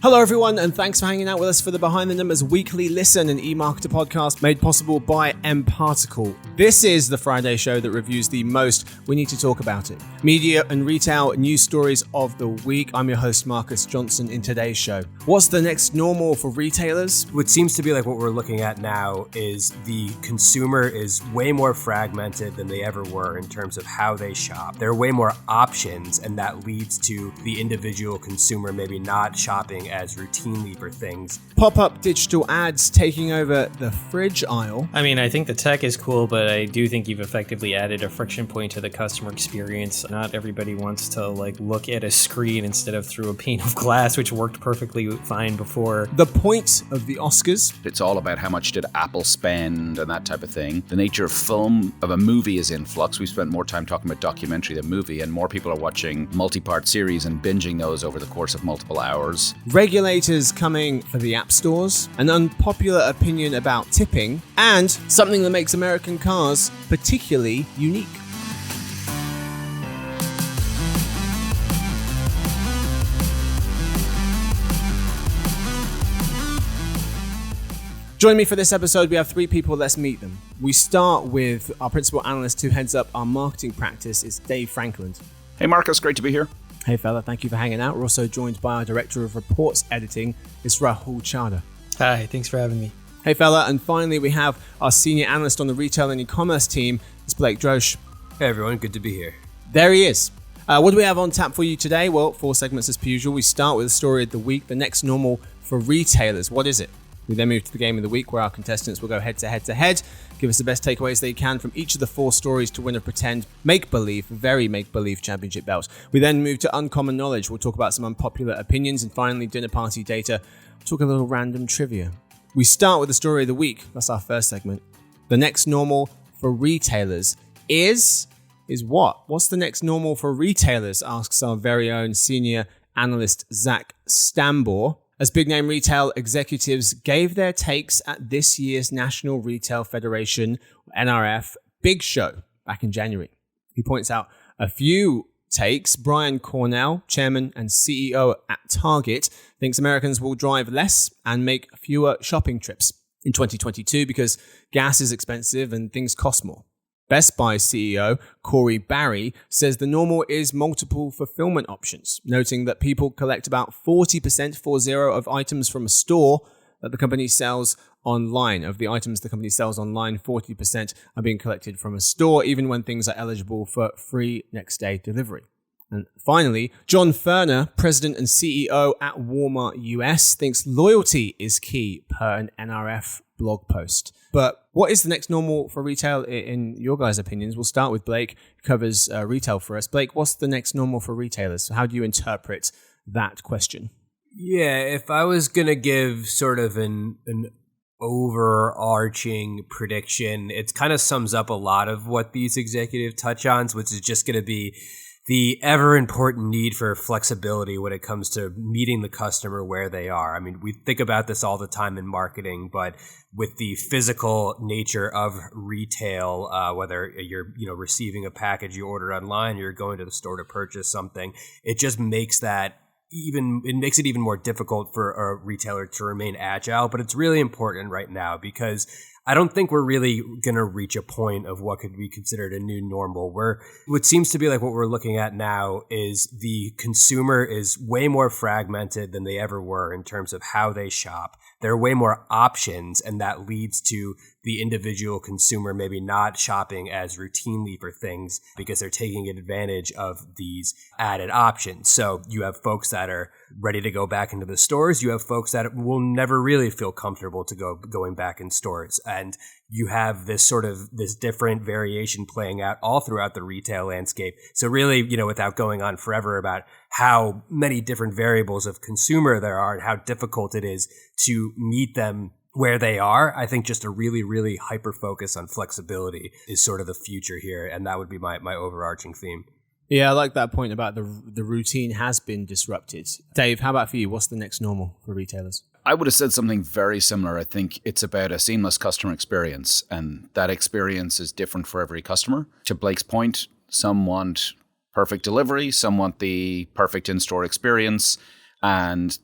Hello everyone, and thanks for hanging out with us for the Behind the Numbers weekly listen and e-marketer podcast made possible by mParticle. This is the Friday show that reviews the most we need to talk about it. Media and retail news stories of the week. I'm your host Marcus Johnson. In today's show, what's the next normal for retailers? What seems to be like what we're looking at now is the consumer is way more fragmented than they ever were in terms of how they shop. There are way more options, and that leads to the individual consumer maybe not shopping as routinely for things. Pop-up digital ads taking over the fridge aisle. I mean, I think the tech is cool, but I do think you've effectively added a friction point to the customer experience. Not everybody wants to look at a screen instead of through a pane of glass, which worked perfectly fine before. The point of the Oscars. It's all about how much did Apple spend and that type of thing. The nature of film, of a movie, is in flux. We've spent more time talking about documentary than movie, and more people are watching multi-part series and binging those over the course of multiple hours. Regulators coming for the app stores, an unpopular opinion about tipping, and something that makes American cars particularly unique. Join me for this episode. We have three people. Let's meet them. We start with our principal analyst who heads up our marketing practice. It's Dave Frankland. Hey Marcus, great to be here. Hey fella, thank you for hanging out. We're also joined by our director of reports editing. It's Rahul Chadha. Hi, thanks for having me. Hey fella, and finally we have our senior analyst on the retail and e-commerce team. It's Blake Droesch. Hey everyone, good to be here. There he is. What do we have on tap for you today? Well, 4 segments as per usual. We start with the story of the week, the next normal for retailers. What is it? We then move to the game of the week, where our contestants will go head to head, give us the best takeaways they can from each of the 4 stories to win a pretend make-believe, very make-believe championship belt. We then move to uncommon knowledge. We'll talk about some unpopular opinions, and finally, dinner party data. We'll talk a little random trivia. We start with the story of the week. That's our first segment. The next normal for retailers is what? What's the next normal for retailers? Asks our very own senior analyst, Zach Stambor, as big-name retail executives gave their takes at this year's National Retail Federation, NRF, Big Show back in January. He points out a few takes. Brian Cornell, chairman and CEO at Target, thinks Americans will drive less and make fewer shopping trips in 2022 because gas is expensive and things cost more. Best Buy CEO Corey Barry says the normal is multiple fulfillment options, noting that people collect about 40% of items from a store that the company sells online. Of the items the company sells online, 40% are being collected from a store, even when things are eligible for free next-day delivery. And finally, John Furner, president and CEO at Walmart US, thinks loyalty is key per an NRF blog post. But what is the next normal for retail in your guys' opinions? We'll start with Blake, who covers retail for us. Blake, what's the next normal for retailers? How do you interpret that question? Yeah, if I was going to give sort of an overarching prediction, it kind of sums up a lot of what these executives touch on, which is just going to be the ever important need for flexibility when it comes to meeting the customer where they are. I mean, we think about this all the time in marketing, but with the physical nature of retail, whether you're receiving a package you ordered online, or you're going to the store to purchase something, it just makes it even more difficult for a retailer to remain agile. But it's really important right now because I don't think we're really going to reach a point of what could be considered a new normal. What seems to be like what we're looking at now is the consumer is way more fragmented than they ever were in terms of how they shop. There are way more options, and that leads to the individual consumer maybe not shopping as routinely for things because they're taking advantage of these added options. So you have folks that are ready to go back into the stores. You have folks that will never really feel comfortable going back in stores. And you have this different variation playing out all throughout the retail landscape. So really, without going on forever about how many different variables of consumer there are and how difficult it is to meet them where they are, I think just a really, really hyper focus on flexibility is sort of the future here. And that would be my overarching theme. Yeah, I like that point about the routine has been disrupted. Dave, how about for you? What's the next normal for retailers? I would have said something very similar. I think it's about a seamless customer experience, and that experience is different for every customer. To Blake's point, some want perfect delivery, some want the perfect in-store experience, and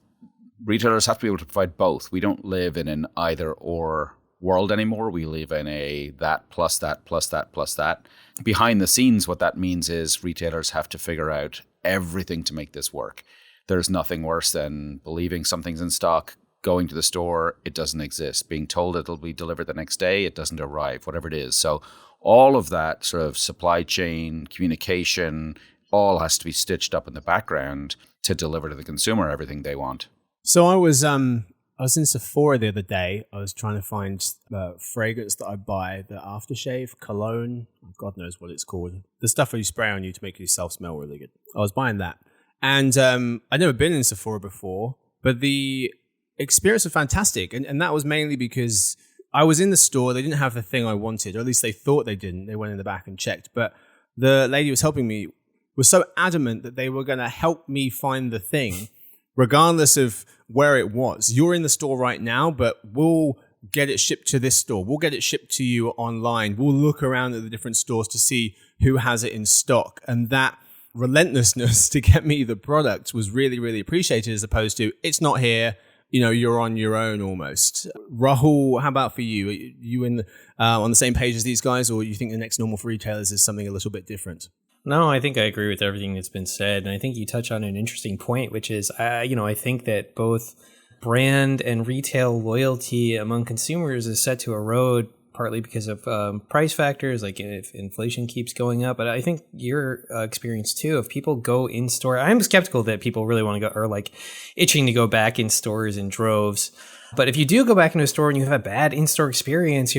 Retailers have to be able to provide both. We don't live in an either or world anymore. We live in a that plus that plus that plus that. Behind the scenes, what that means is retailers have to figure out everything to make this work. There's nothing worse than believing something's in stock, going to the store, it doesn't exist. Being told it'll be delivered the next day, it doesn't arrive, whatever it is. So all of that sort of supply chain, communication, all has to be stitched up in the background to deliver to the consumer everything they want. So I was in Sephora the other day. I was trying to find the fragrance that I buy, the aftershave, cologne, God knows what it's called. The stuff that you spray on you to make yourself smell really good. I was buying that. And I'd never been in Sephora before, but the experience was fantastic. And that was mainly because I was in the store. They didn't have the thing I wanted, or at least they thought they didn't. They went in the back and checked. But the lady who was helping me was so adamant that they were going to help me find the thing, regardless of where it was. You're in the store right now, but we'll get it shipped to this store. We'll get it shipped to you online. We'll look around at the different stores to see who has it in stock. And that relentlessness to get me the product was really, really appreciated, as opposed to it's not here, you're on your own almost. Rahul, how about for you? Are you on the same page as these guys, or you think the next normal for retailers is something a little bit different? No, I think I agree with everything that's been said. And I think you touch on an interesting point, which is, I think that both brand and retail loyalty among consumers is set to erode, partly because of price factors, like if inflation keeps going up. But I think your experience too, if people go in store, I'm skeptical that people really want to go, or like itching to go back in stores in droves. But if you do go back into a store and you have a bad in-store experience,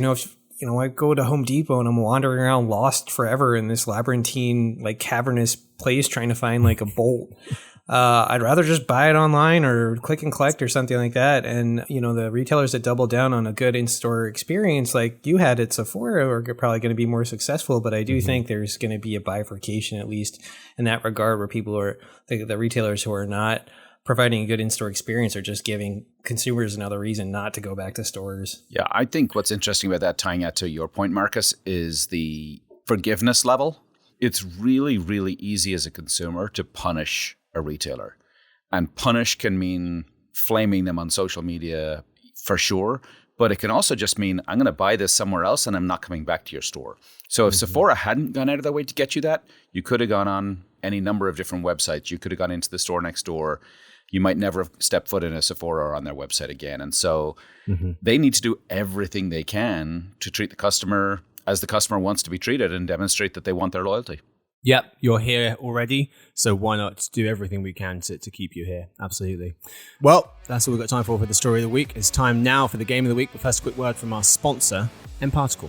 I go to Home Depot and I'm wandering around lost forever in this labyrinthine, like cavernous place trying to find like a bolt. I'd rather just buy it online or click and collect or something like that. And, the retailers that double down on a good in-store experience like you had at Sephora are probably going to be more successful. But I do think there's going to be a bifurcation, at least in that regard, where people are, the retailers who are not providing a good in-store experience are just giving consumers another reason not to go back to stores. Yeah, I think what's interesting about that, tying that to your point, Marcus, is the forgiveness level. It's really, really easy as a consumer to punish a retailer. And punish can mean flaming them on social media for sure, but it can also just mean I'm going to buy this somewhere else and I'm not coming back to your store. So if Sephora hadn't gone out of their way to get you that, you could have gone on any number of different websites. You could have gone into the store next door. You might never have stepped foot in a Sephora or on their website again. And so they need to do everything they can to treat the customer as the customer wants to be treated and demonstrate that they want their loyalty. Yep, you're here already, so why not do everything we can to keep you here? Absolutely. Well, that's all we've got time for the story of the week. It's time now for the game of the week, but first a quick word from our sponsor, mParticle.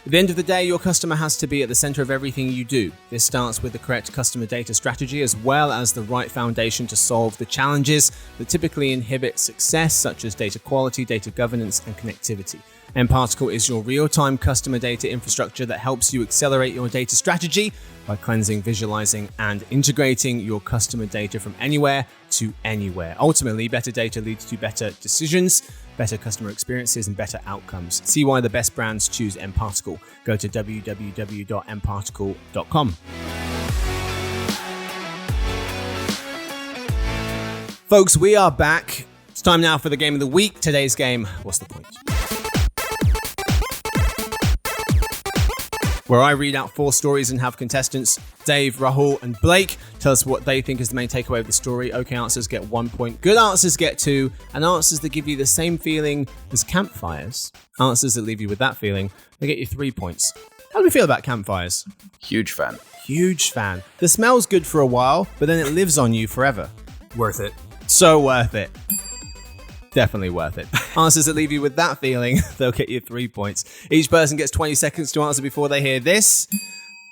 At the end of the day, your customer has to be at the center of everything you do. This starts with the correct customer data strategy, as well as the right foundation to solve the challenges that typically inhibit success, such as data quality, data governance, and connectivity. mParticle is your real-time customer data infrastructure that helps you accelerate your data strategy by cleansing, visualizing, and integrating your customer data from anywhere to anywhere. Ultimately, better data leads to better decisions, better customer experiences, and better outcomes. See why the best brands choose mParticle. Go to www.mparticle.com. Folks, we are back. It's time now for the game of the week. Today's game, What's the Point? Where I read out 4 stories and have contestants, Dave, Rahul, and Blake, tell us what they think is the main takeaway of the story. Okay answers get 1 point, good answers get 2, and answers that give you the same feeling as campfires, answers that leave you with that feeling, they get you 3 points. How do we feel about campfires? Huge fan. Huge fan. The smell's good for a while, but then it lives on you forever. Worth it. So worth it. Definitely worth it. Answers that leave you with that feeling, they'll get you 3 points. Each person gets 20 seconds to answer before they hear this.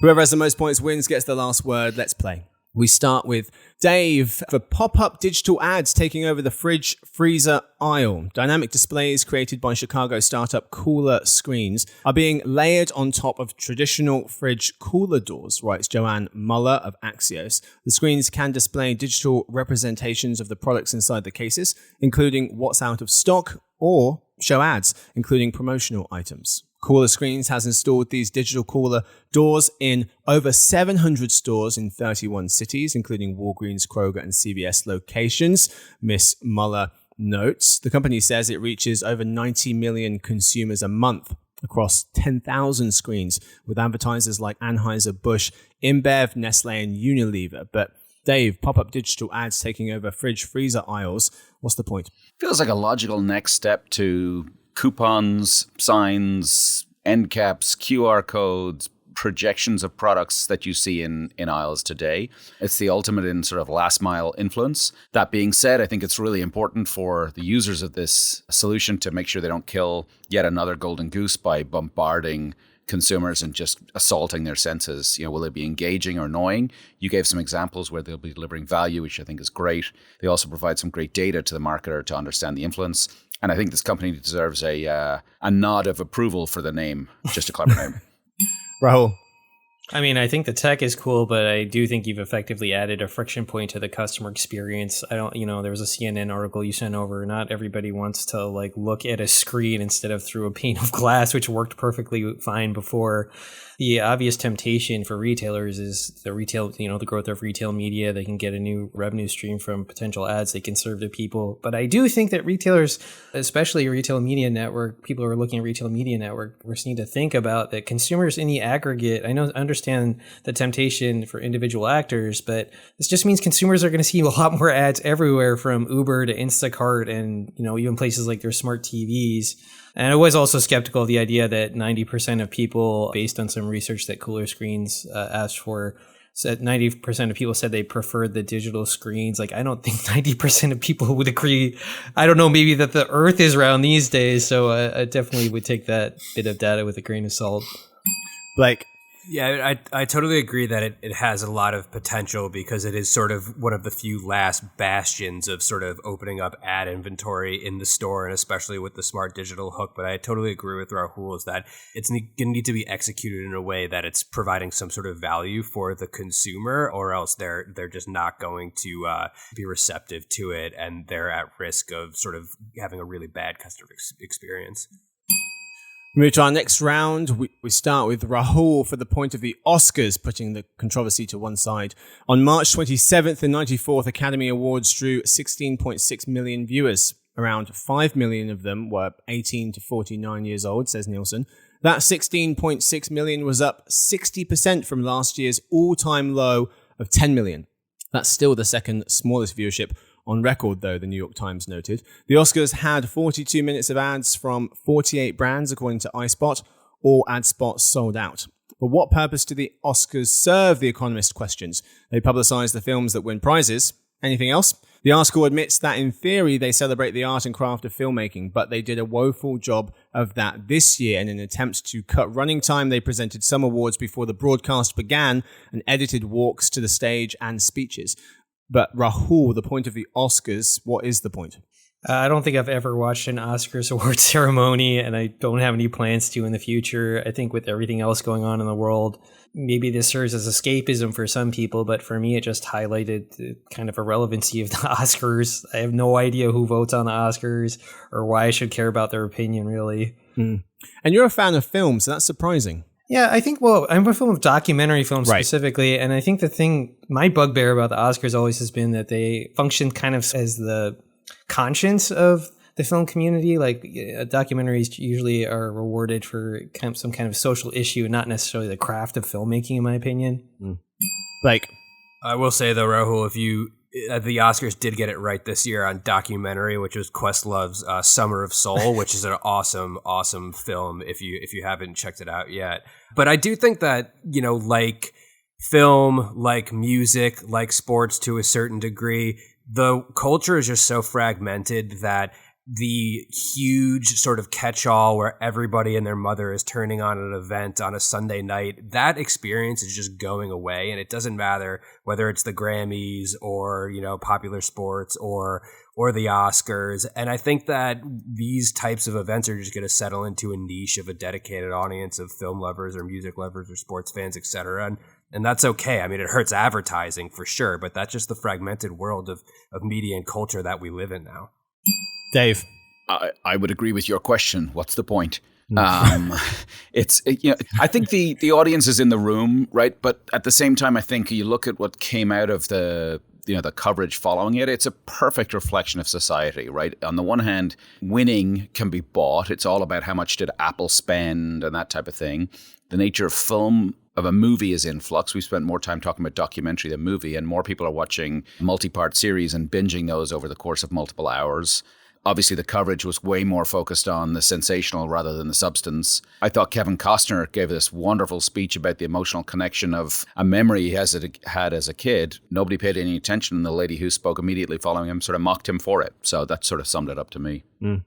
Whoever has the most points wins, gets the last word. Let's play. We start with Dave for pop-up digital ads taking over the fridge freezer aisle. Dynamic displays created by Chicago startup Cooler Screens are being layered on top of traditional fridge cooler doors, writes Joanne Muller of Axios. The screens can display digital representations of the products inside the cases, including what's out of stock, or show ads, including promotional items. Cooler Screens has installed these digital cooler doors in over 700 stores in 31 cities, including Walgreens, Kroger, and CVS locations. Miss Muller notes. The company says it reaches over 90 million consumers a month across 10,000 screens with advertisers like Anheuser-Busch, InBev, Nestle, and Unilever. But Dave, pop-up digital ads taking over fridge freezer aisles. What's the point? Feels like a logical next step to coupons, signs, end caps, QR codes, projections of products that you see in aisles today. It's the ultimate in sort of last mile influence. That being said, I think it's really important for the users of this solution to make sure they don't kill yet another golden goose by bombarding consumers and just assaulting their senses. You know, will they be engaging or annoying? You gave some examples where they'll be delivering value, which I think is great. They also provide some great data to the marketer to understand the influence. And I think this company deserves a nod of approval for the name. Just a clever name. Rahul? I mean, I think the tech is cool, but I do think you've effectively added a friction point to the customer experience. There was a CNN article you sent over. Not everybody wants to like look at a screen instead of through a pane of glass, which worked perfectly fine before. The obvious temptation for retailers is the growth of retail media. They can get a new revenue stream from potential ads they can serve to people. But I do think that retailers, especially retail media network, people who are looking at retail media network, we need to think about that consumers in the aggregate. I understand the temptation for individual actors, but this just means consumers are going to see a lot more ads everywhere, from Uber to Instacart and, even places like their smart TVs. And I was also skeptical of the idea that 90% of people, based on some research that Cooler Screens asked for, said 90% of people said they preferred the digital screens. Like, I don't think 90% of people would agree. I don't know, maybe that the earth is round these days. So I definitely would take that bit of data with a grain of salt. Blake? Yeah, I totally agree that it has a lot of potential because it is sort of one of the few last bastions of sort of opening up ad inventory in the store, and especially with the smart digital hook. But I totally agree with Rahul is that it's going to need to be executed in a way that it's providing some sort of value for the consumer, or else they're just not going to be receptive to it, and they're at risk of sort of having a really bad customer experience. We move to our next round. We start with Rahul for the point of the Oscars, putting the controversy to one side. On March 27th, the 94th Academy Awards drew 16.6 million viewers. Around 5 million of them were 18 to 49 years old, says Nielsen. That 16.6 million was up 60% from last year's all-time low of 10 million. That's still the second smallest viewership on record, though, the New York Times noted. The Oscars had 42 minutes of ads from 48 brands, according to iSpot. All ad spots sold out. But what purpose do the Oscars serve, The Economist questions? They publicize the films that win prizes. Anything else? The article admits that in theory they celebrate the art and craft of filmmaking, but they did a woeful job of that this year. In an attempt to cut running time, they presented some awards before the broadcast began and edited walks to the stage and speeches. But Rahul, the point of the Oscars, what is the point? I don't think I've ever watched an Oscars award ceremony, and I don't have any plans to in the future. I think with everything else going on in the world, maybe this serves as escapism for some people, but for me, it just highlighted the kind of irrelevancy of the Oscars. I have no idea who votes on the Oscars or why I should care about their opinion, really. And you're a fan of film, so that's surprising. Yeah, I think, I'm a film of documentary films specifically, and I think my bugbear about the Oscars always has been that they function kind of as the conscience of the film community. Like, documentaries usually are rewarded for some kind of social issue, not necessarily the craft of filmmaking, in my opinion. Like, I will say, though, Rahul, the Oscars did get it right this year on documentary, which was Questlove's Summer of Soul, which is an awesome, awesome film if you haven't checked it out yet. But I do think that, like film, like music, like sports to a certain degree, the culture is just so fragmented that the huge sort of catch-all where everybody and their mother is turning on an event on a Sunday night, that experience is just going away. And it doesn't matter whether it's the Grammys or, popular sports or the Oscars. And I think that these types of events are just going to settle into a niche of a dedicated audience of film lovers or music lovers or sports fans, et cetera. And that's okay. I mean, it hurts advertising for sure, but that's just the fragmented world of media and culture that we live in now. Dave. I would agree with your question. What's the point? I think the audience is in the room, right? But at the same time, I think you look at what came out of the coverage following it, it's a perfect reflection of society, right? On the one hand, winning can be bought. It's all about how much did Apple spend and that type of thing. The nature of film, of a movie, is in flux. We spent more time talking about documentary than movie, and more people are watching multi-part series and binging those over the course of multiple hours. Obviously, the coverage was way more focused on the sensational rather than the substance. I thought Kevin Costner gave this wonderful speech about the emotional connection of a memory he had as a kid. Nobody paid any attention, and the lady who spoke immediately following him sort of mocked him for it. So that sort of summed it up to me. It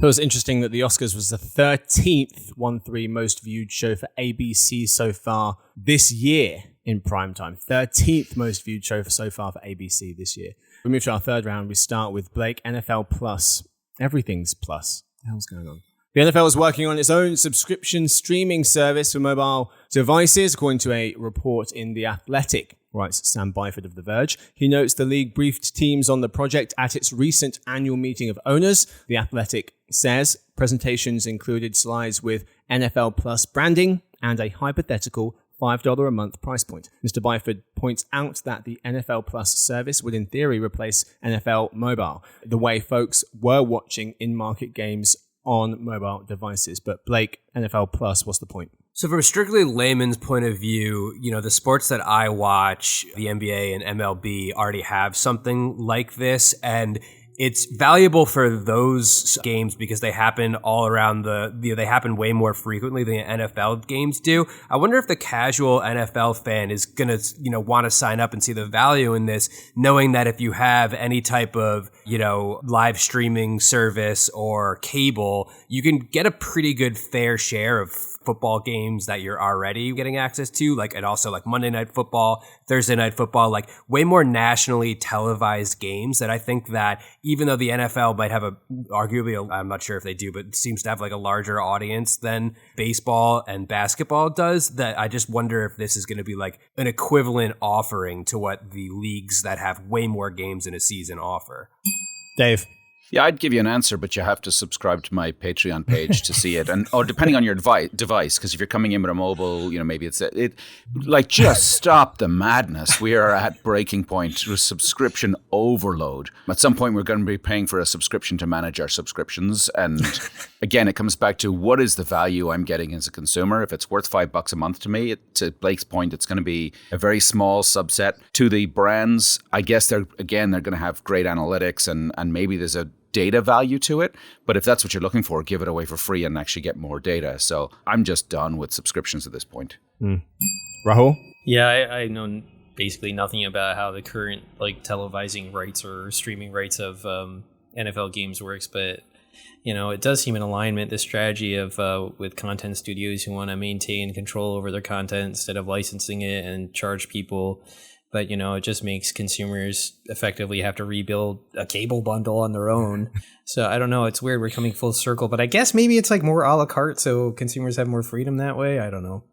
was interesting that the Oscars was the 13th 1-3 most viewed show for ABC so far this year in primetime. 13th most viewed show so far for ABC this year. We move to our third round. We start with Blake, NFL Plus. Everything's plus. What the hell's going on? The NFL is working on its own subscription streaming service for mobile devices, according to a report in The Athletic, writes Sam Byford of The Verge. He notes the league briefed teams on the project at its recent annual meeting of owners. The Athletic says presentations included slides with NFL Plus branding and a hypothetical $5 a month price point. Mr. Byford points out that the NFL Plus service would in theory replace NFL Mobile, the way folks were watching in-market games on mobile devices. But Blake, NFL Plus, what's the point? So from a strictly layman's point of view, the sports that I watch, the NBA and MLB, already have something like this, and it's valuable for those games because they happen all around they happen way more frequently than NFL games do. I wonder if the casual NFL fan is going to, want to sign up and see the value in this, knowing that if you have any type of, live streaming service or cable, you can get a pretty good fair share of football games that you're already getting access to, and also Monday Night Football, Thursday Night Football, way more nationally televised games that I think that even though the NFL might have I'm not sure if they do, but it seems to have a larger audience than baseball and basketball does, that I just wonder if this is going to be an equivalent offering to what the leagues that have way more games in a season offer. Dave. Yeah, I'd give you an answer, but you have to subscribe to my Patreon page to see it, or depending on your device, because if you're coming in with a mobile, maybe just stop the madness. We are at breaking point with subscription overload. At some point, we're going to be paying for a subscription to manage our subscriptions, and again, it comes back to what is the value I'm getting as a consumer. If it's worth $5 a month to me, to Blake's point, it's going to be a very small subset. To the brands, I guess they're going to have great analytics, and maybe there's a data value to it, but if that's what you're looking for, give it away for free and actually get more data. So I'm just done with subscriptions at this point. Rahul? Yeah, I know basically nothing about how the current televising rights or streaming rights of NFL games works, but it does seem in alignment, the strategy of with content studios who want to maintain control over their content instead of licensing it and charge people. But, it just makes consumers effectively have to rebuild a cable bundle on their own. So I don't know. It's weird. We're coming full circle. But I guess maybe it's more a la carte, so consumers have more freedom that way. I don't know.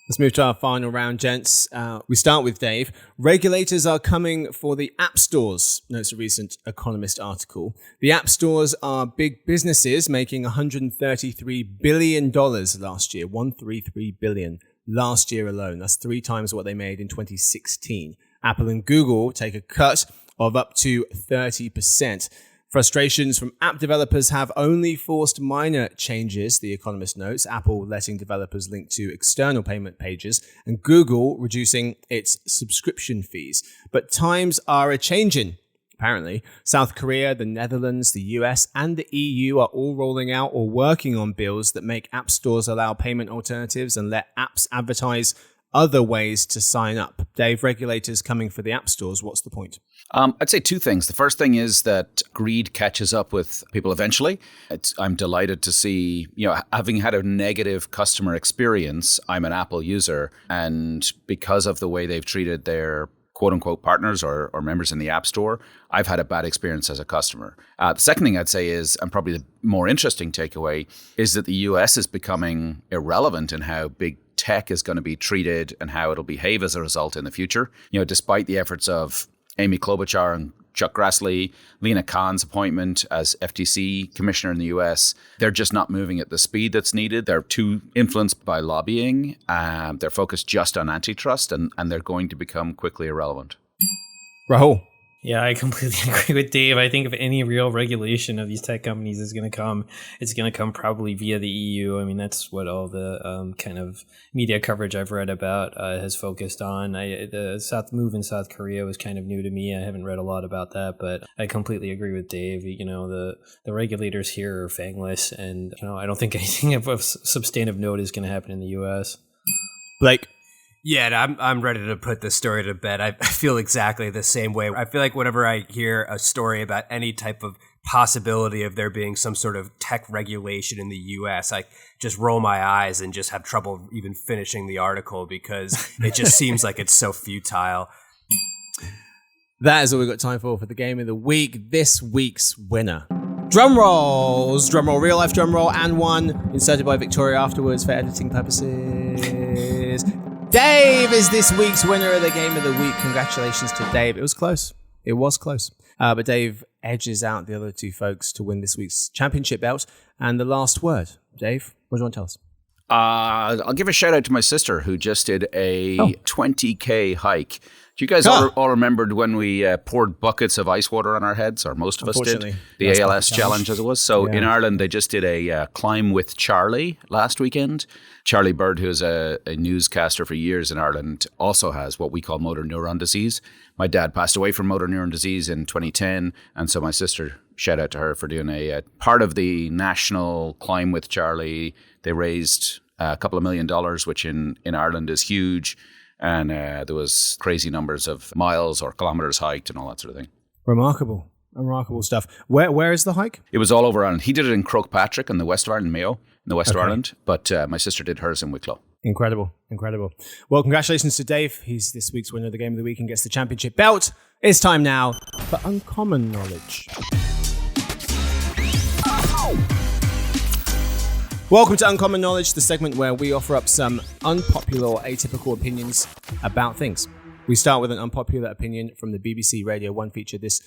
Let's move to our final round, gents. We start with Dave. Regulators are coming for the app stores, notes a recent Economist article. The app stores are big businesses making $133 billion last year, $133 billion. Last year alone. That's 3 times what they made in 2016. Apple and Google take a cut of up to 30%. Frustrations from app developers have only forced minor changes, The Economist notes, Apple letting developers link to external payment pages and Google reducing its subscription fees. But times are a-changin'. Apparently, South Korea, the Netherlands, the US, and the EU are all rolling out or working on bills that make app stores allow payment alternatives and let apps advertise other ways to sign up. Dave, regulators coming for the app stores. What's the point? I'd say 2 things. The first thing is that greed catches up with people eventually. I'm delighted to see, having had a negative customer experience, I'm an Apple user, and because of the way they've treated their quote-unquote partners or members in the App Store, I've had a bad experience as a customer. The second thing I'd say is, and probably the more interesting takeaway, is that the US is becoming irrelevant in how big tech is going to be treated and how it'll behave as a result in the future. Despite the efforts of Amy Klobuchar and Chuck Grassley, Lena Khan's appointment as FTC commissioner in the US. They're just not moving at the speed that's needed. They're too influenced by lobbying. They're focused just on antitrust, and they're going to become quickly irrelevant. Rahul. Yeah, I completely agree with Dave. I think if any real regulation of these tech companies is going to come, it's going to come probably via the EU. I mean, that's what all the kind of media coverage I've read about has focused on. The move in South Korea was kind of new to me. I haven't read a lot about that, but I completely agree with Dave. You know, the regulators here are fangless, and I don't think anything of substantive note is going to happen in the US. Blake. Yeah, I'm ready to put this story to bed. I feel exactly the same way. I feel like whenever I hear a story about any type of possibility of there being some sort of tech regulation in the US, I just roll my eyes and just have trouble even finishing the article because it just seems like it's so futile. That is all we've got time for the game of the week. This week's winner. Drum rolls! Drum roll, real life drum roll, and one inserted by Victoria afterwards for editing purposes. Dave is this week's winner of the game of the week. Congratulations to Dave. It was close. It was close. But Dave edges out the other two folks to win this week's championship belt. And the last word. Dave, what do you want to tell us? I'll give a shout out to my sister who just did a 20K hike. Do you guys all remembered when we poured buckets of ice water on our heads, or most of us did? The ALS challenge, as it was. So in Ireland, they just did a Climb with Charlie last weekend. Charlie Bird, who is a newscaster for years in Ireland, also has what we call motor neuron disease. My dad passed away from motor neuron disease in 2010, and so my sister, shout out to her for doing a part of the national Climb with Charlie. They raised a couple of $1 million, which in Ireland is huge. And there was crazy numbers of miles or kilometers hiked and all that sort of thing. Remarkable stuff. Where is the hike? It was all over Ireland. He did it in Croagh in the west of Ireland, Mayo, in the west of Ireland. But my sister did hers in Wicklow. Incredible. Well, congratulations to Dave. He's this week's winner of the game of the week and gets the championship belt. It's time now for Uncommon Knowledge. Welcome to Uncommon Knowledge, the segment where we offer up some unpopular or atypical opinions about things. We start with an unpopular opinion from the BBC Radio 1 feature. This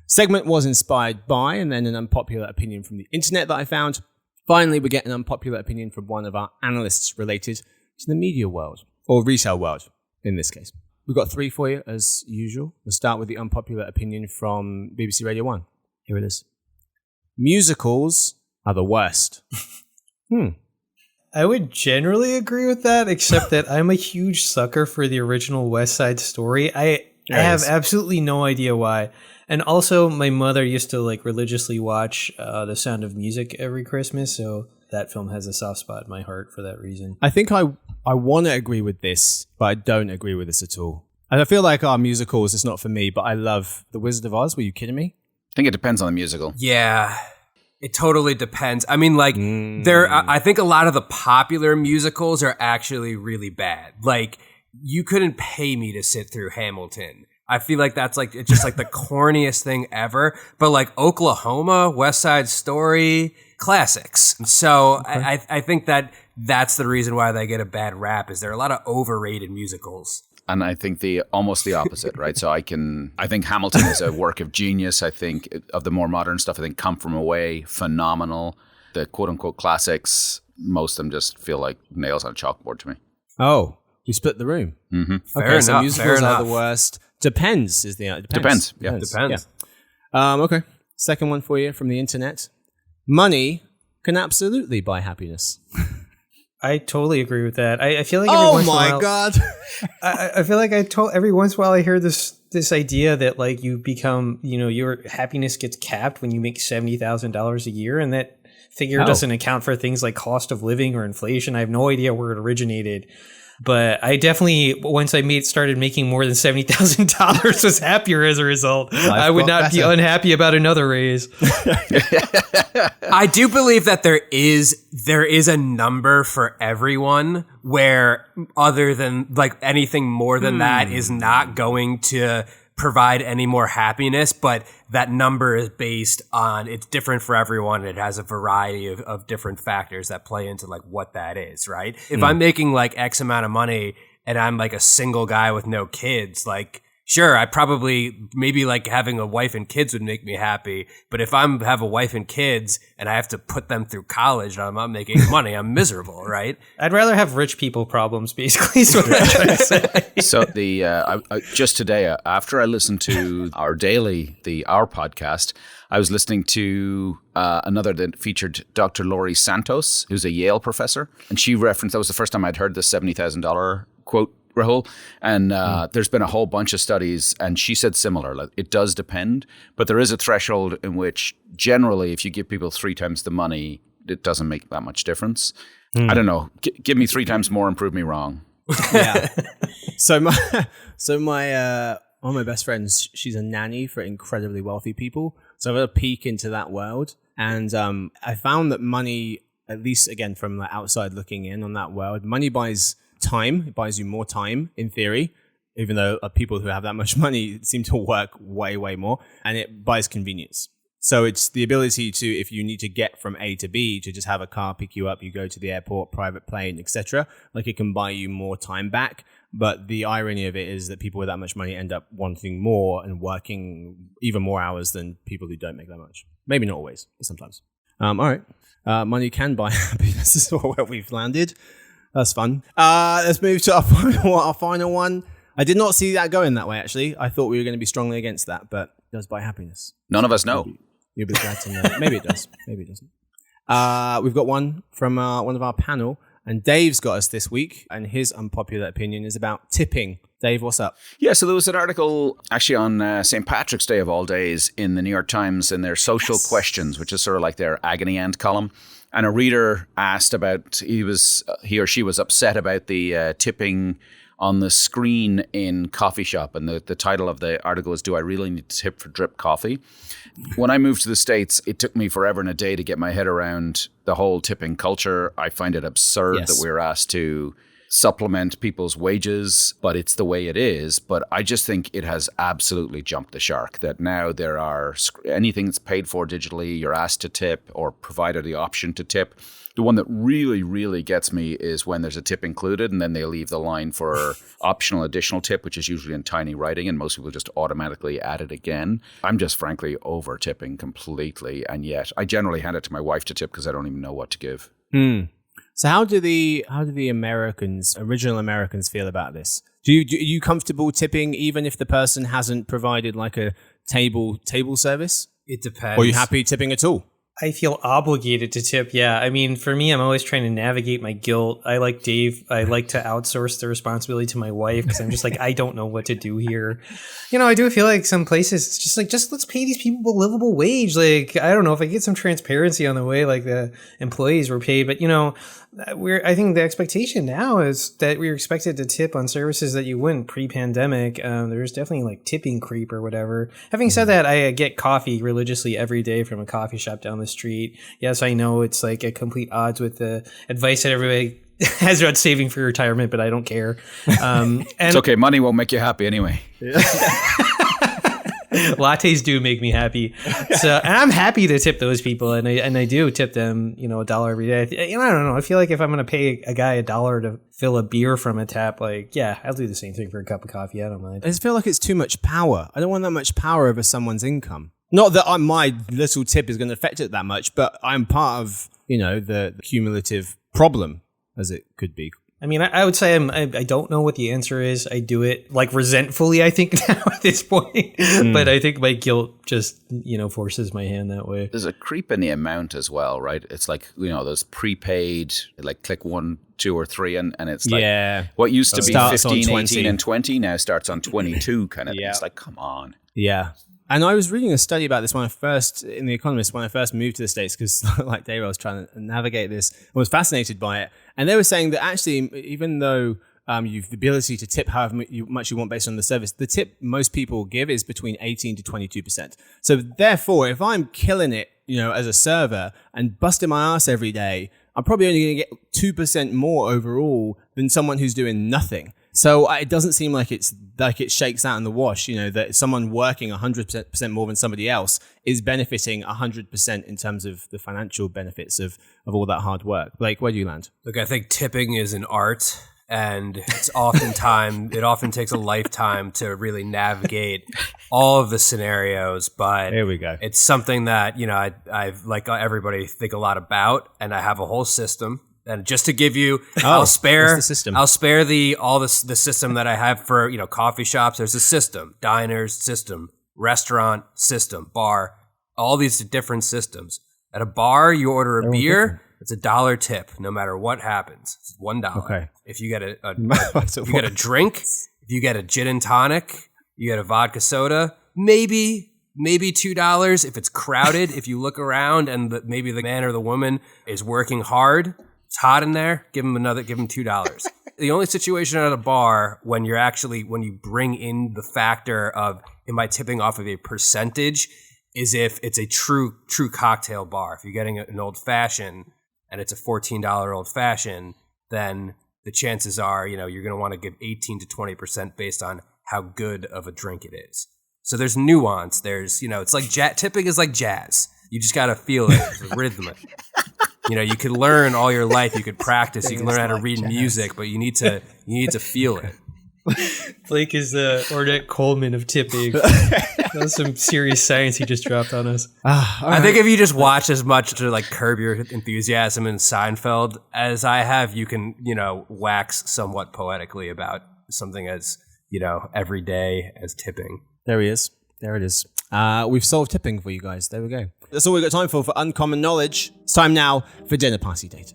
segment was inspired by, and then an unpopular opinion from the internet that I found. Finally, we get an unpopular opinion from one of our analysts related to the media world, or retail world in this case. We've got 3 for you as usual. We'll start with the unpopular opinion from BBC Radio 1. Here it is. Musicals are the worst. I would generally agree with that, except that I'm a huge sucker for the original West Side Story. I have absolutely no idea why. And also, my mother used to religiously watch The Sound of Music every Christmas, so that film has a soft spot in my heart for that reason. I think I want to agree with this, but I don't agree with this at all. And I feel like our musicals is not for me, but I love The Wizard of Oz. Were you kidding me? I think it depends on the musical. Yeah. It totally depends. I mean, I think a lot of the popular musicals are actually really bad. You couldn't pay me to sit through Hamilton. I feel like that's it's just the corniest thing ever. But Oklahoma, West Side Story, classics. So okay. I think that's the reason why they get a bad rap, is there are a lot of overrated musicals. And I think almost the opposite, right? So I think Hamilton is a work of genius. I think of the more modern stuff, I think Come From Away, phenomenal. The quote unquote classics, most of them just feel like nails on a chalkboard to me. Oh, you split the room. Mm-hmm. Okay, fair so enough, musicals are the worst. Depends is the answer. Depends. Yeah. Okay. Second one for you from the internet. Money can absolutely buy happiness. I totally agree with that. I feel like every once in a while, God! I feel like every once in a while I hear this idea that you become, your happiness gets capped when you make $70,000 a year, and that figure doesn't account for things like cost of living or inflation. I have no idea where it originated, but I definitely, once I started making more than $70,000, was happier as a result. I would not be unhappy about another raise. I do believe that there is a number for everyone where other than anything more than that is not going to provide any more happiness, but that number is based on, it's different for everyone. It has a variety of different factors that play into what that is, right? If I'm making X amount of money and I'm a single guy with no kids, sure, I probably maybe like having a wife and kids would make me happy. But if have a wife and kids and I have to put them through college and I'm not making money, I'm miserable, right? I'd rather have rich people problems, basically, is what I'm trying to say. So just today, after I listened to our podcast, I was listening to another that featured Dr. Laurie Santos, who's a Yale professor. And she referenced, that was the first time I'd heard this $70,000 quote, Rahul. And there's been a whole bunch of studies, and she said similar. Like, it does depend, but there is a threshold in which generally if you give people 3 times the money, it doesn't make that much difference. I don't know. Give me 3 times more and prove me wrong. Yeah. So my one of my best friends, she's a nanny for incredibly wealthy people. So I've had a peek into that world, and I found that money, at least again from the outside looking in on that world, money buys time. It buys you more time in theory, even though people who have that much money seem to work way, way more, and it buys convenience. So it's the ability to, if you need to get from A to B, to just have a car pick you up, you go to the airport, private plane, etc. Like, it can buy you more time back. But the irony of it is that people with that much money end up wanting more and working even more hours than people who don't make that much. Maybe not always, but sometimes. All right. Money can buy happiness is where we've landed. That's fun. Let's move to our final one. I did not see that going that way, actually. I thought we were going to be strongly against that, but it does buy happiness. None of us know. You'll be glad to know. Maybe it does. Maybe it doesn't. We've got one from one of our panel, and Dave's got us this week, and his unpopular opinion is about tipping. Dave, what's up? Yeah, so there was an article actually on St. Patrick's Day of all days in the New York Times in their social questions, which is sort of like their agony aunt column. And a reader asked about, he or she was upset about the tipping on the screen in coffee shop. And the title of the article is, "Do I Really Need to Tip for Drip Coffee?" When I moved to the States, it took me forever and a day to get my head around the whole tipping culture. I find it absurd that we're asked to supplement people's wages, but it's the way it is. But I just think it has absolutely jumped the shark, that now there are anything that's paid for digitally, you're asked to tip or provided the option to tip. The one that really, really gets me is when there's a tip included and then they leave the line for optional additional tip, which is usually in tiny writing, and most people just automatically add it again. I'm just frankly over tipping completely, and yet I generally hand it to my wife to tip because I don't even know what to give. So how do the original Americans feel about this? Are you comfortable tipping even if the person hasn't provided like a table service? It depends. Or are you happy tipping at all? I feel obligated to tip. Yeah. I mean, for me, I'm always trying to navigate my guilt. I like Dave. I like to outsource the responsibility to my wife because I'm just like, I don't know what to do here. You know, I do feel like some places it's just like, let's pay these people a livable wage. Like, I don't know if I get some transparency on the way like the employees were paid, but you know, I think the expectation now is that we're expected to tip on services that you wouldn't pre-pandemic. There's definitely like tipping creep or whatever. Having said that, I get coffee religiously every day from a coffee shop down the street. Yes, I know it's like a complete odds with the advice that everybody has about saving for retirement, but I don't care. And it's okay. Money won't make you happy anyway. Lattes do make me happy. So, and I'm happy to tip those people, and I do tip them, you know, $1 every day. I don't know. I feel like if I'm going to pay a guy $1 to fill a beer from a tap, like, yeah, I'll do the same thing for a cup of coffee. I don't mind. I just feel like it's too much power. I don't want that much power over someone's income. Not that my little tip is going to affect it that much, but I'm part of, you know, the cumulative problem, as it could be. I mean, I would say I don't know what the answer is. I do it like resentfully, I think, now at this point. But I think my guilt just, you know, forces my hand that way. There's a creep in the amount as well, right? It's like, you know, there's prepaid, like click 1, 2, or 3, and it's like what used to be 15, 18, and 20 now starts on 22 kind of thing. It's like, come on. Yeah. And I was reading a study about this in The Economist when I first moved to the States, because like Dave, I was trying to navigate this and was fascinated by it. And they were saying that actually, even though you've the ability to tip however much you want based on the service, the tip most people give is between 18 to 22%. So therefore, if I'm killing it, you know, as a server and busting my ass every day, I'm probably only going to get 2% more overall than someone who's doing nothing. So it doesn't seem like it shakes out in the wash, you know, that someone working 100% more than somebody else is benefiting 100% in terms of the financial benefits of all that hard work. Blake, where do you land? Look, I think tipping is an art. And it often takes a lifetime to really navigate all of the scenarios. But here we go. It's something that, I've like everybody think a lot about, and I have a whole system. And just to give you, I'll spare the system that I have for, coffee shops. There's a system, diners system, restaurant system, bar, all these different systems. At a bar, you order a beer, it's $1 tip, no matter what happens. It's $1. Okay. If you get if you get a drink, if you get a gin and tonic, you get a vodka soda, maybe $2 if it's crowded. If you look around and maybe the man or the woman is working hard, it's hot in there, give them $2. The only situation at a bar when you bring in the factor of, am I tipping off of a percentage, is if it's a true cocktail bar. If you're getting an old fashioned and it's a $14 old fashioned, then the chances are, you're going to want to give 18 to 20% based on how good of a drink it is. So there's nuance. There's, it's like tipping is like jazz. You just got to feel it, the rhythm. You could learn all your life. You could practice. You can learn how to read music, but you need to feel it. Blake is the Ornette Coleman of tipping. That's some serious science he just dropped on us. I think if you just watch as much to like Curb Your Enthusiasm and Seinfeld as I have, you can, wax somewhat poetically about something as, everyday as tipping. There he is. There it is. We've solved tipping for you guys. There we go. That's all we've got time for Uncommon Knowledge. It's time now for dinner party data.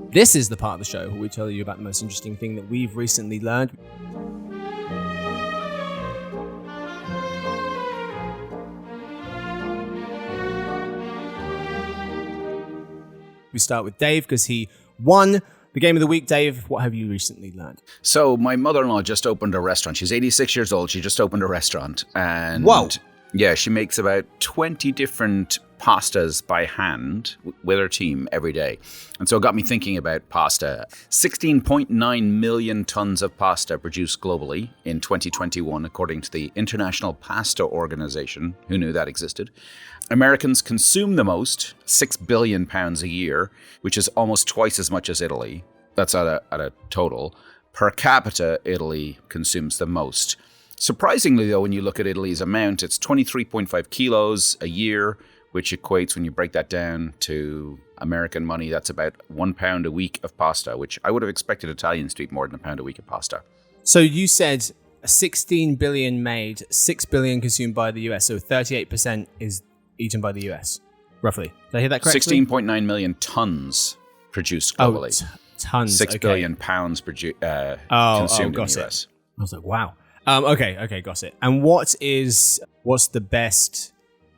This is the part of the show where we tell you about the most interesting thing that we've recently learned. We start with Dave because he won the game of the week. Dave, what have you recently learned? So my mother-in-law just opened a restaurant. She's 86 years old. She just opened a restaurant. And whoa! Yeah, she makes about 20 different pastas by hand with her team every day. And so it got me thinking about pasta. 16.9 million tons of pasta produced globally in 2021, according to the International Pasta Organization. Who knew that existed? Americans consume the most, 6 billion pounds a year, which is almost twice as much as Italy. That's at a total. Per capita, Italy consumes the most. Surprisingly, though, when you look at Italy's amount, it's 23.5 kilos a year, which equates, when you break that down to American money, that's about £1 a week of pasta, which I would have expected Italians to eat more than £1 a week of pasta. So you said 16 billion made, 6 billion consumed by the US, so 38% is eaten by the US, roughly. Did I hear that correctly? 16.9 million tons produced globally. Tons. 6 billion pounds consumed in the US. I was like, wow. Okay, got it. And what's the best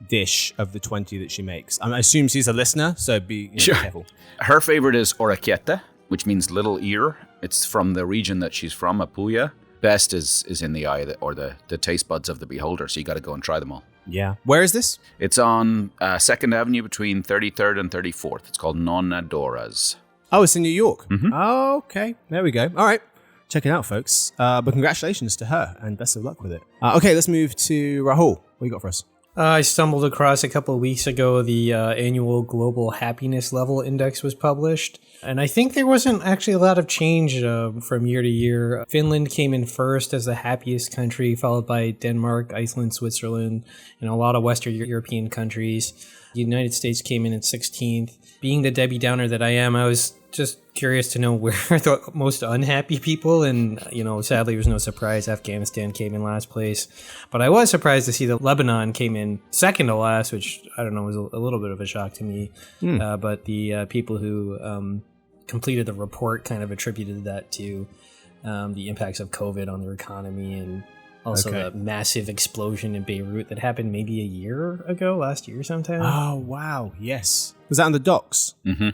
dish of the 20 that she makes? I assume she's a listener, so be careful. Her favorite is orecchietta, which means little ear. It's from the region that she's from, Apulia. Best is in the eye or the taste buds of the beholder, so you got to go and try them all. Yeah. Where is this? It's on 2nd Avenue between 33rd and 34th. It's called Nonna Dora's. Oh, it's in New York. Mm-hmm. Oh, okay. There we go. All right. Check it out, folks. But congratulations to her, and best of luck with it. Okay, let's move to Rahul. What you got for us? I stumbled across a couple of weeks ago the annual Global Happiness Level Index was published. And I think there wasn't actually a lot of change from year to year. Finland came in first as the happiest country, followed by Denmark, Iceland, Switzerland, and a lot of Western European countries. The United States came in at 16th. Being the Debbie Downer that I am, I was just curious to know where the most unhappy people, and sadly it was no surprise Afghanistan came in last place, but I was surprised to see that Lebanon came in second to last, which I don't know was a little bit of a shock to me. But the people who completed the report kind of attributed that to the impacts of COVID on their economy, and also the massive explosion in Beirut that happened maybe a year ago, last year sometime. Oh wow, yes. Was that on the docks? Mm-hmm.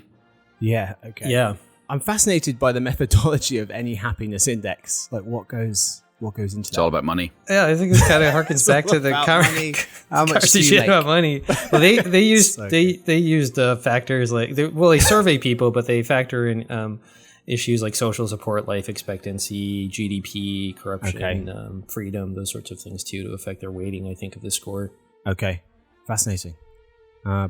Yeah, okay. Yeah. I'm fascinated by the methodology of any happiness index. Like what goes into that? It's all about money. Yeah, I think this kind of harkens back to the how much do you make? About money. Well, they used they used factors like they survey people, but they factor in issues like social support, life expectancy, GDP, corruption, freedom, those sorts of things too, to affect their weighting, I think, of the score. Okay, fascinating.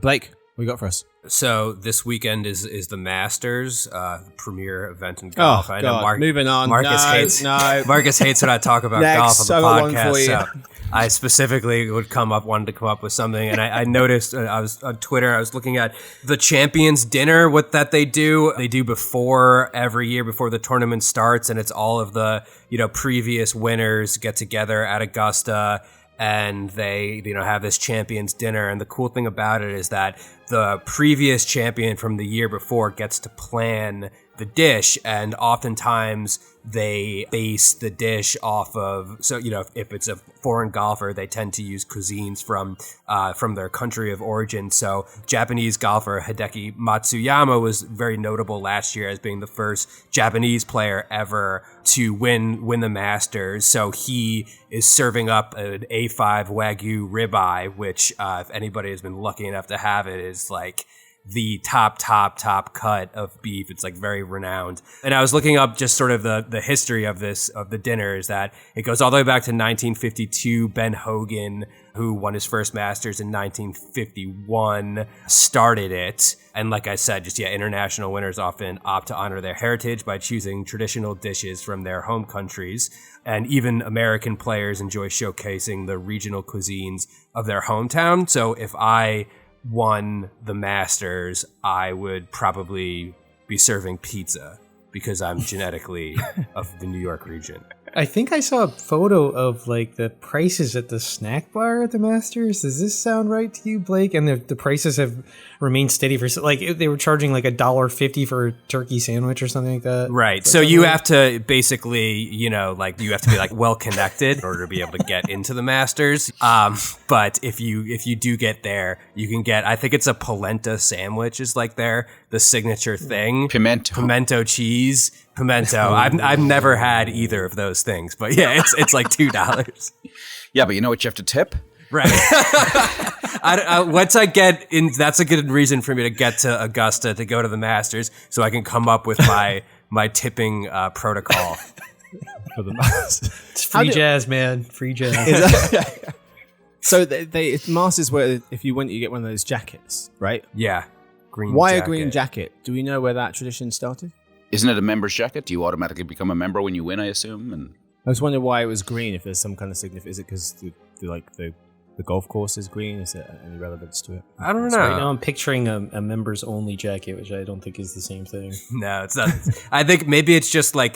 Blake, What you got for us? So this weekend is the Masters, premier event in golf. I know moving on. Marcus hates when I talk about golf on the podcast. So I specifically wanted to come up with something, and I noticed I was on Twitter. I was looking at the Champions Dinner. What that they do before every year before the tournament starts, and it's all of the previous winners get together at Augusta. And they, have this champions dinner. And the cool thing about it is that the previous champion from the year before gets to plan the dish. And oftentimes they base the dish off of, so, if it's a foreign golfer, they tend to use cuisines from their country of origin. So Japanese golfer Hideki Matsuyama was very notable last year as being the first Japanese player ever to win the Masters. So he is serving up an A5 Wagyu ribeye, which if anybody has been lucky enough to have it, is like the top cut of beef. It's like very renowned. And I was looking up just sort of the history of the dinner, is that it goes all the way back to 1952. Ben Hogan, who won his first Masters in 1951, started it. And like I said, international winners often opt to honor their heritage by choosing traditional dishes from their home countries. And even American players enjoy showcasing the regional cuisines of their hometown. So if I won the Masters, I would probably be serving pizza because I'm genetically of the New York region. I think I saw a photo of like the prices at the snack bar at the Masters. Does this sound right to you, Blake? And the prices have remained steady for they were charging like $1.50 for a turkey sandwich or something like that. Right. So you have to basically, you have to be like well connected in order to be able to get into the Masters. But if you do get there, you can get, I think it's a polenta sandwich is like the signature thing. Pimento cheese. Pimento. I've never had either of those things, but yeah, it's like $2. Yeah, but you know what you have to tip? Right. Once I get in, that's a good reason for me to get to Augusta to go to the Masters, so I can come up with my tipping protocol for the Masters. It's free jazz, man. Free jazz. So Masters where if you win, you get one of those jackets, right? Yeah. Green. Why jacket. A green jacket? Do we know where that tradition started? Isn't it a member's jacket? Do you automatically become a member when you win, I assume? And I was wondering why it was green, if there's some kind of significance. Is it because the golf course is green? Is there any relevance to it? I don't know. Right now I'm picturing a members only jacket, which I don't think is the same thing. No, it's not. I think maybe it's just like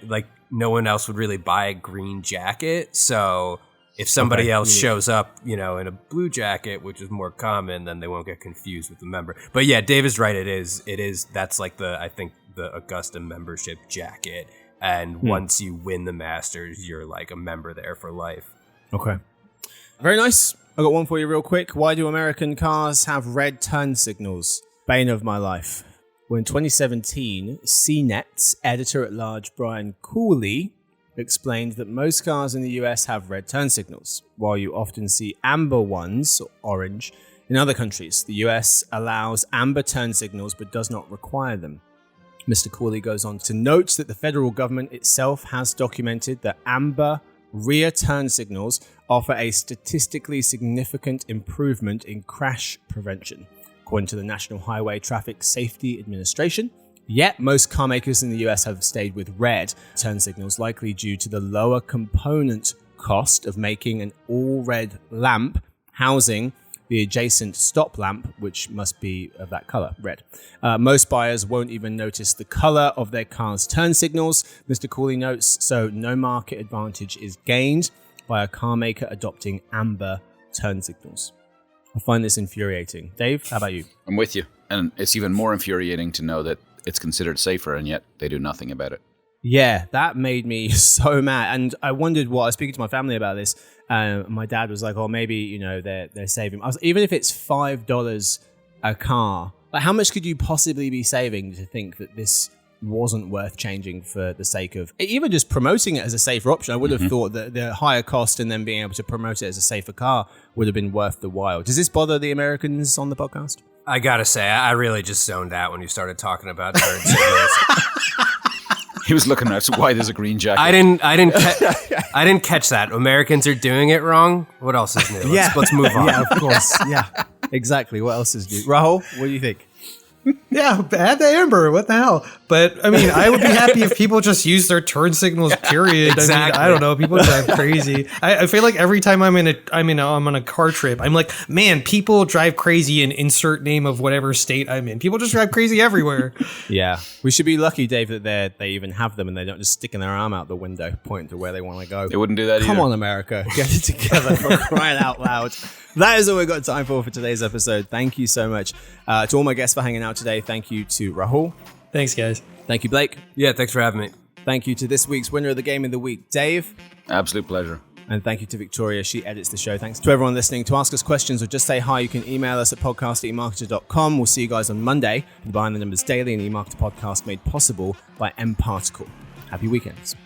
like no one else would really buy a green jacket. So if somebody else shows up, in a blue jacket, which is more common, then they won't get confused with the member. But yeah, Dave is right. It is. That's like I think the Augusta membership jacket. And once you win the Masters, you're like a member there for life. Okay. Very nice. I got one for you real quick. Why do American cars have red turn signals? Bane of my life. Well, in 2017, CNET's editor-at-large Brian Cooley explained that most cars in the US have red turn signals, while you often see amber ones, or orange, in other countries. The US allows amber turn signals but does not require them. Mr. Cooley goes on to note that the federal government itself has documented that amber rear turn signals offer a statistically significant improvement in crash prevention, according to the National Highway Traffic Safety Administration. Yet, most car makers in the US have stayed with red turn signals, likely due to the lower component cost of making an all-red lamp housing the adjacent stop lamp, which must be of that color, red. Most buyers won't even notice the color of their car's turn signals, Mr. Cooley notes, so no market advantage is gained by a car maker adopting amber turn signals. I find this infuriating. Dave, how about you? I'm with you. And it's even more infuriating to know that it's considered safer and yet they do nothing about it. Yeah, that made me so mad. And I wondered I was speaking to my family about this. My dad was like, oh, maybe, they're saving. Even if it's $5 a car, like how much could you possibly be saving to think that this wasn't worth changing for the sake of even just promoting it as a safer option? I would have thought that the higher cost and then being able to promote it as a safer car would have been worth the while. Does this bother the Americans on the podcast? I gotta say, I really just zoned out when you started talking about turn signals. He was looking at why there's a green jacket. I didn't catch that. Americans are doing it wrong. What else is new? Let's move on. Yeah, of course. Yeah. Exactly. What else is new? Rahul, what do you think? Yeah, add the amber. What the hell? But I mean, I would be happy if people just use their turn signals. Period. Exactly. I mean, I don't know. People drive crazy. I feel like every time I'm on a car trip, I'm like, man, people drive crazy in insert name of whatever state I'm in. People just drive crazy everywhere. Yeah, we should be lucky, Dave, that they even have them and they don't just sticking their arm out the window, pointing to where they want to go. They wouldn't do that Come either. on, America, get it together for crying out loud. That is all we've got time for today's episode. Thank you so much to all my guests for hanging out today. Thank you to Rahul. Thanks, guys. Thank you, Blake. Yeah, thanks for having me. Thank you to this week's winner of the Game of the Week, Dave. Absolute pleasure. And thank you to Victoria. She edits the show. Thanks to everyone listening. To ask us questions or just say hi, you can email us at podcast@emarketer.com. We'll see you guys on Monday for the Behind the Numbers Daily, and eMarketer podcast made possible by mParticle. Happy weekends.